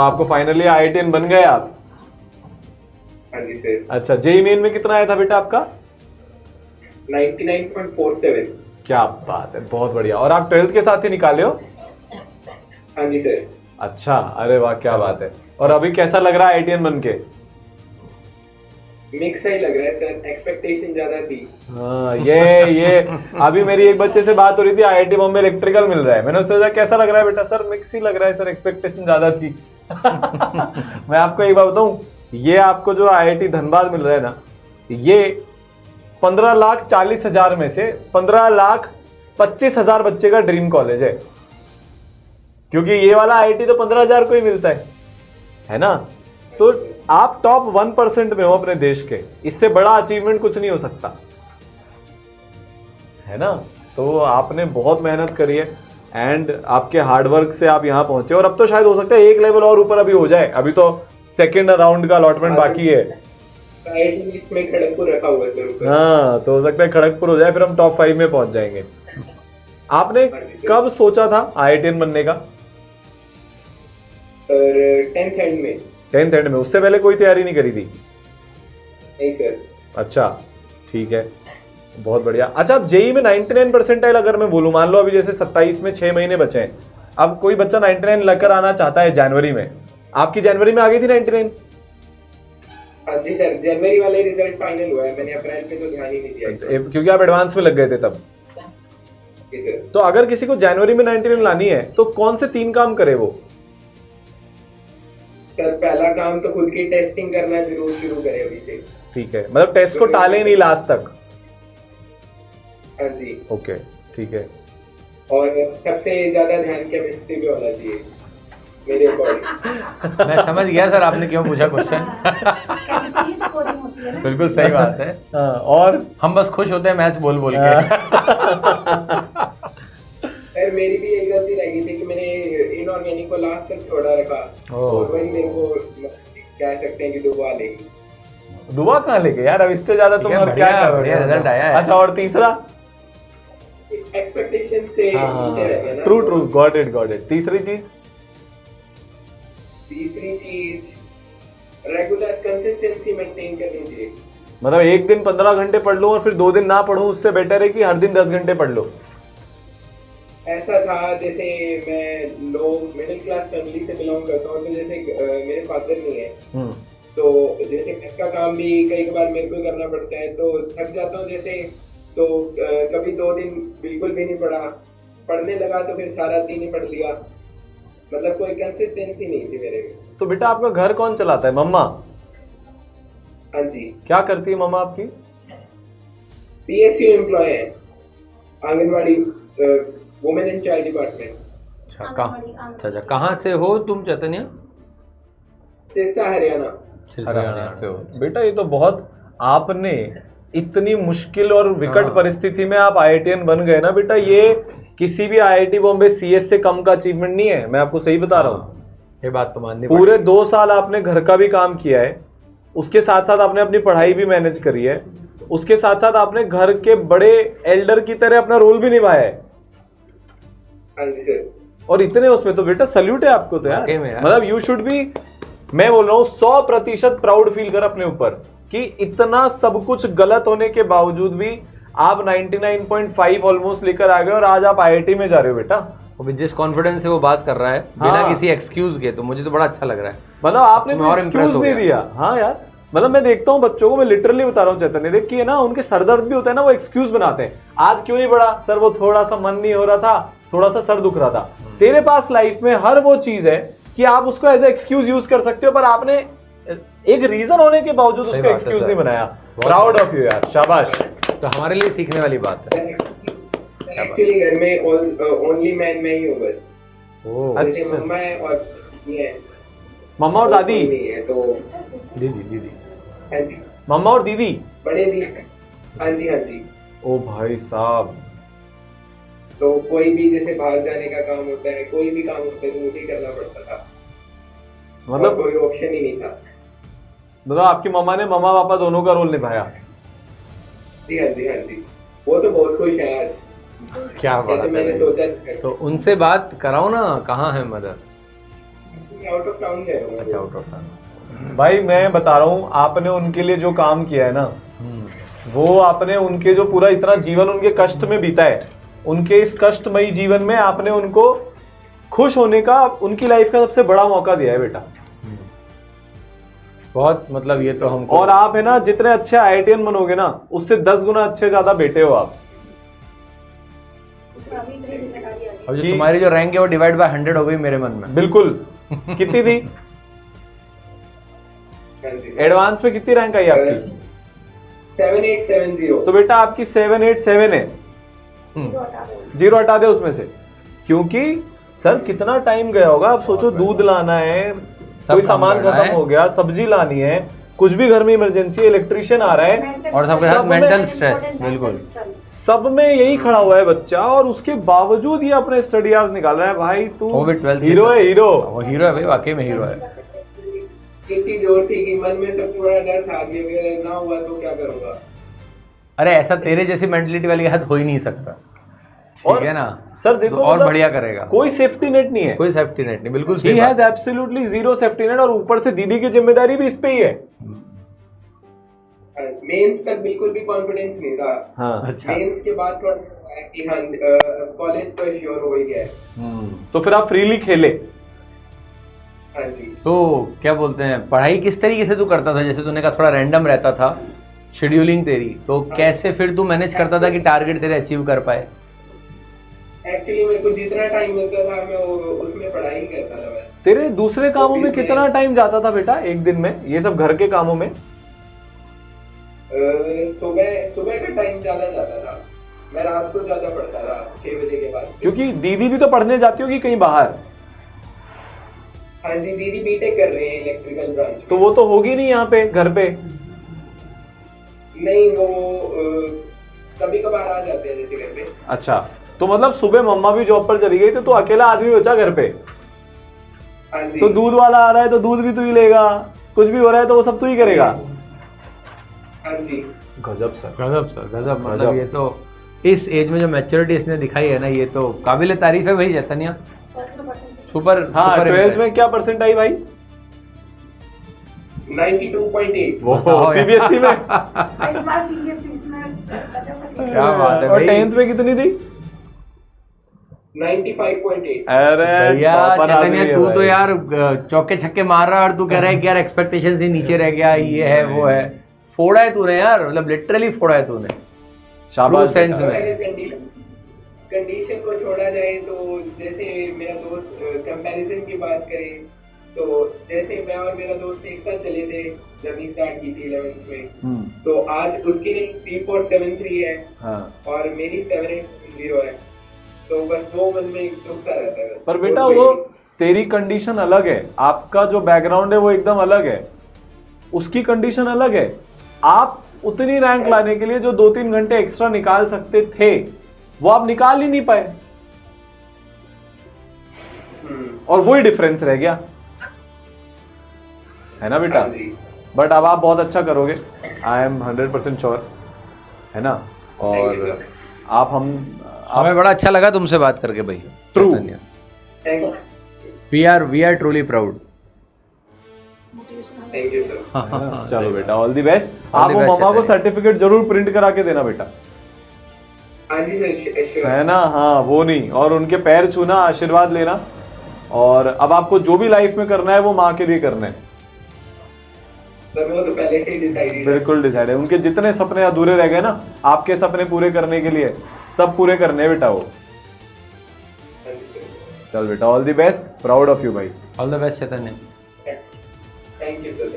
तो आपको finally IITian बन गए आप? हाँ जी सर। अच्छा, जेईई मेन में कितना आया था बेटा आपका? 99.47। क्या बात है, बहुत बढ़िया। और आप 12th के साथ ही निकाले हो? हाँ जी सर। अच्छा, अरे वाह, क्या बात है। और अभी कैसा लग रहा है IITian बन के? मिक्स ही लग रहा है सर, एक्सपेक्टेशन ज्यादा थी। हाँ, ये अभी मेरी एक बच्चे से बात हो रही थी, IIT बॉम्बे इलेक्ट्रिकल मिल रहा है। मैंने उससे सोचा कैसा लग रहा है बेटा? सर मिक्स ही लग रहा है सर, एक्सपेक्टेशन ज्यादा थी। मैं आपको एक बात बताऊं, ये आपको जो IIT धनबाद मिल रहा है ना, ये 15,40,000 में से 15,25,000 बच्चे का ड्रीम कॉलेज है। क्योंकि ये वाला IIT तो 15,000 को ही मिलता है ना? तो आप टॉप 1% में हो अपने देश के, इससे बड़ा अचीवमेंट कुछ नहीं हो सकता, है ना? तो आपने बहुत मेहनत करी है एंड आपके हार्डवर्क से आप यहां पहुंचे। और अब तो शायद हो सकता है एक लेवल और ऊपर अभी हो जाए, अभी तो सेकेंड राउंड का अलॉटमेंट बाकी है। में खड़गपुर रखा हुआ है। हाँ, तो हो सकता है खड़गपुर हो जाए, फिर हम टॉप 5 में पहुंच जाएंगे। आपने कब सोचा था IITian बनने का? सर 10th एंड में। 10th एंड में? उससे पहले कोई तैयारी नहीं करी थी? नहीं सर। अच्छा, ठीक है, बहुत बढ़िया। अच्छा, अब जेईई में 99 परसेंटाइल अगर मैं बोलूं, मान लो अभी जैसे 27 में 6 महीने बचे हैं, अब कोई बच्चा 99 लेकर आना चाहता है जनवरी में, आपकी जनवरी में आ गई थी 99? हाँ जी सर, जनवरी वाले रिजल्ट फाइनल हुआ है, मैंने अप्रैल पे तो ध्यान ही नहीं दिया क्योंकि आप एडवांस में लग गए थे तब। जी सर। तो अगर किसी को जनवरी में 99 लानी है तो कौन से 3 काम करे वो? सर पहला काम तो खुद की टेस्टिंग करना जरूर शुरू करें अभी से। ठीक है, मतलब टेस्ट को टाले नहीं लास्ट तक। हाँ जी। ओके, ठीक है। और सबसे ज्यादा ध्यान केमिस्ट्री पे होना चाहिए मेरे अकॉर्डिंग। मैं समझ गया सर आपने क्यों पूछा क्वेश्चन। बिल्कुल सही बात है। हाँ, और हम बस खुश होते हैं मैच बोल बोल के। सर मेरी भी एक गलती रह गई थी कि मैंने इनऑर्गेनिक को लास्ट तक छोड़ा रखा, और वही मेरे को कह सकते हैं कि डुबा लेगी। दुआ कहाँ लेके यार, अब इससे ज्यादा तुम और क्या करोगे? रिजल्ट आया है। अच्छा, और तीसरा? एक्सपेक्टेशन से नीचे रह गया ना। True true, got it got it. तीसरी चीज? तीसरी चीज रेगुलर कंसिस्टेंसी मेंटेन करनी चाहिए। मतलब एक दिन 15 घंटे पढ़ लूं और फिर 2 दिन ना पढ़ूं, उससे बेटर है कि हर दिन 10 घंटे पढ़ लो। ऐसा था, जैसे मैं लो मिडिल क्लास फैमिली से बिलोंग करता हूँ, तो जैसे मेरे फादर नहीं है, तो जैसे घर का काम भी कई बार मेरे को करना पड़ता है, तो थक जाता हूँ जैसे, तो कभी 2 दिन बिल्कुल भी नहीं पढ़ा, पढ़ने लगा तो फिर सारा दिन ही पढ़ लिया, मतलब कोई कंसिस्टेंसी नहीं थी मेरे में। तो बेटा आपका घर कौन चलाता है? मम्मा? हाँ जी। क्या करती है मम्मा आपकी? PSU एम्प्लॉय है, anganwadi, women and child department. अच्छा, कहाँ से हो तुम चैतन्य? सिरसा हरियाणा। हरियाणा से हो? बेटा ये तो बहुत, आपने इतनी मुश्किल और विकट परिस्थिति में आप IITian बन गए ना बेटा, ये किसी भी IIT बॉम्बे CS से कम का अचीवमेंट नहीं है, मैं आपको सही बता रहा हूँ। ये बात तो माननी पूरे 2 साल आपने घर का भी काम किया है, उसके साथ साथ आपने अपनी पढ़ाई भी मैनेज करी है, उसके साथ साथ आपने घर के बड़े एल्डर की तरह अपना रोल भी निभाया है। हाँ जी सर। और इतने उसमें तो बेटा सल्यूट है आपको तो यार। मतलब यू शुड बी, मैं बोल रहा हूँ 100% प्राउड फील कर अपने ऊपर कि इतना सब कुछ गलत होने के बावजूद भी आप 99.5 ऑलमोस्ट लेकर आ गए और आज आप IIT में जा रहे हो बेटा। वो जिस कॉन्फिडेंस से वो बात कर रहा है बिना किसी एक्सक्यूज के, तो मुझे तो बड़ा अच्छा लग रहा है। मतलब आपने एक्सक्यूज नहीं दिया। हाँ यार, मतलब मैं देखता हूँ बच्चों को, मैं लिटरली बता रहा हूँ चैतन्य, देख कि ना उनके सरदर्द भी होता है ना, वो एक्सक्यूज बनाते हैं। आज क्यों नहीं पढ़ा सर? वो थोड़ा सा मन नहीं हो रहा था, थोड़ा सा सर दुख रहा था। तेरे पास लाइफ में हर वो चीज है कि आप उसको एज ए एक्सक्यूज यूज कर सकते हो, पर आपने एक रीजन होने के बावजूद उसको एक्सक्यूज नहीं बनाया। प्राउड ऑफ यू यार, शाबाश। तो हमारे लिए सीखने वाली बात है। एक्चुअली घर में ओनली मैन मैं ही हूँ बस। अच्छा, मम्मा है और ये है, मम्मा और दादी? नहीं है तो दीदी। हाँ जी, मम्मा और दीदी? बड़े दी। हाँ जी हाँ जी। ओ भाई साहब। तो कोई भी जैसे बाहर जाने का काम होता है, कोई भी काम होता है तो मुझे ही करना पड़ता था, मतलब कोई ऑप्शन ही नहीं था। मतलब आपकी मम्मा ने मम्मा पापा दोनों का रोल निभाया? जी हाँ जी हाँ जी, वो तो बहुत खुश है आज। क्या बात मैंने है। सोचा तो उनसे बात कराओ ना, कहाँ है मदर? आउट ऑफ टाउन गए हो। अच्छा, आउट ऑफ टाउन। भाई मैं बता रहा हूँ, आपने उनके लिए जो काम किया है ना, वो आपने उनके जो पूरा इतना जीवन उनके कष्ट में बीता है, उनके इस कष्टमयी जीवन में आपने उनको खुश होने का, उनकी लाइफ का सबसे बड़ा मौका दिया है बेटा। बहुत मतलब ये तो हमको, और आप है ना जितने अच्छे IITian बनोगे ना, उससे 10 गुना अच्छे ज्यादा बेटे हो आप। अब जो तुम्हारी जो रैंक है वो डिवाइड बाय 100 हो गई मेरे मन में। बिल्कुल। कितनी थी एडवांस में, कितनी रैंक आई आपकी? 7870। तो बेटा आपकी 787 है। 0 हटा दे उसमें से, क्योंकि सर कितना टाइम गया होगा। आप सोचो, दूध लाना है, कोई सामान खत्म हो गया, सब्जी लानी है, कुछ भी घर में इमरजेंसी, इलेक्ट्रिशियन आ रहा है, और सबके साथ मेंटल स्ट्रेस। बिल्कुल, सब में यही खड़ा हुआ है बच्चा, और उसके बावजूद ये अपने स्टडी आवर्स निकाल रहा है। भाई तू वो भी 12th हीरो है, हीरो। वो हीरो है भाई, वाकई में हीरो है। एक चीज और थी कि मन में सब थोड़ा डर था कि अगर ना हुआ तो क्या करूंगा। अरे ऐसा तेरे जैसी मेंटलिटी वाली के साथ हो ही नहीं सकता, ठीक है ना सर देखो, तो और मतलब बढ़िया करेगा। कोई सेफ्टी नेट नहीं है, कोई सेफ्टी नेट नहीं, बिल्कुल ही सही बात has absolutely zero safety net. और ऊपर से दीदी की जिम्मेदारी भी इस पे ही है। मेंस तक बिल्कुल भी कॉन्फिडेंस नहीं था। हाँ, अच्छा। मेंस के बाद थोड़ा है कि हाँ कॉलेज तो श्योर हो ही गया है। तो फिर आप फ्रीली खेले। हाँ जी। तो क्या बोलते हैं, पढ़ाई किस तरीके से तू करता था? जैसे तूने कहा थोड़ा रैंडम रहता था शेड्यूलिंग तेरी, तो कैसे फिर तू मैनेज करता था कि टारगेट तेरे अचीव कर पाए? एक्चुअली मेरे को जितना टाइम मिलता था मैं उसमें पढ़ाई करता था। मैं तेरे दूसरे कामों में कितना टाइम जाता था बेटा एक दिन में, ये सब घर के कामों में? सुबह का टाइम ज्यादा जाता था। मैं रात को ज्यादा पढ़ता था 6 बजे के बाद। क्योंकि दीदी भी तो पढ़ने जाती होगी कहीं बाहर। हाँ जी, दीदी बीटेक कर रहे हैं इलेक्ट्रिकल ब्रांच। तो वो तो होगी नहीं यहाँ पे घर पे? नहीं, वो कभी कभार आ जाते हैं जैसे घर पे। अच्छा, तो मतलब सुबह मम्मा भी जॉब पर चली गई तो अकेला आदमी बचा घर पे। हाँ जी। तो दूध वाला आ रहा है तो दूध भी तू ही लेगा, कुछ भी हो रहा है तो वो सब तू ही करेगा। हाँ जी। गजब सर, गजब सर, गजब। मतलब ये तो इस एज में जो मैच्योरिटी इसने दिखाई है ना, ये तो काबिल तारीफ है भाई चैतन्य। सुपर। हाँ, 12th में क्या परसेंट आई भाई? 92.8। वो CBSE में। क्या बात है और भाई। 10th में कितनी थी? 95.8। अरे भैया टॉपर आदमी चैतन्य, है तू भाई। तो यार चौके छक्के मार रहा है और तू कह रहा है कि यार एक्सपेक्टेशन से नीचे रह गया, ये है वो है। फोड़ा है तूने यार, मतलब लिटरली फोड़ा है तूने, शाबाश सेंस बेटा। में। कंडीशन को छोड़ा जाए तो जैसे मेरा दोस्त कंपैरिजन की बात करें तो जैसे मैं और मेरा दोस्त एक साथ चले थे जब ही स्टार्ट की थी 11th में, तो आज उसकी रैंक 3473 है। हाँ। और मेरी 7810 है। तो बस वो मन में एक दुख सा रहता है। पर बेटा वो तेरी कंडीशन अलग है, आपका जो बैकग्राउंड है वो एकदम अलग है, उसकी कंडीशन अलग है। आप उतनी रैंक लाने के लिए जो 2-3 घंटे एक्स्ट्रा निकाल सकते थे वो आप निकाल ही नहीं पाए, और वही डिफरेंस रह गया, है ना बेटा? बट अब आप बहुत अच्छा करोगे, आई एम 100% श्योर, है ना? और आप हमें बड़ा अच्छा लगा तुमसे बात करके भाई। True. We are truly proud. Thank you sir. चलो बेटा, ऑल दी बेस्ट। All आप the वो best, मम्मा को चैतन्य। सर्टिफिकेट जरूर प्रिंट करा के देना बेटा, हाँ जी सर, श्योर। है ना? हाँ, वो नहीं, और उनके पैर छूना, आशीर्वाद लेना। और अब आपको जो भी लाइफ में करना है वो माँ के लिए करना है। सर वो तो पहले से ही डिसाइड है। बिल्कुल डिसाइड है। उनके जितने सपने अधूरे रह गए ना, आपके सपने पूरे करने के लिए सब पूरे करने हैं बेटा वो। हाँ जी सर। चल बेटा, all the best, proud of you भाई। All the best Chaitanya. Thank you sir.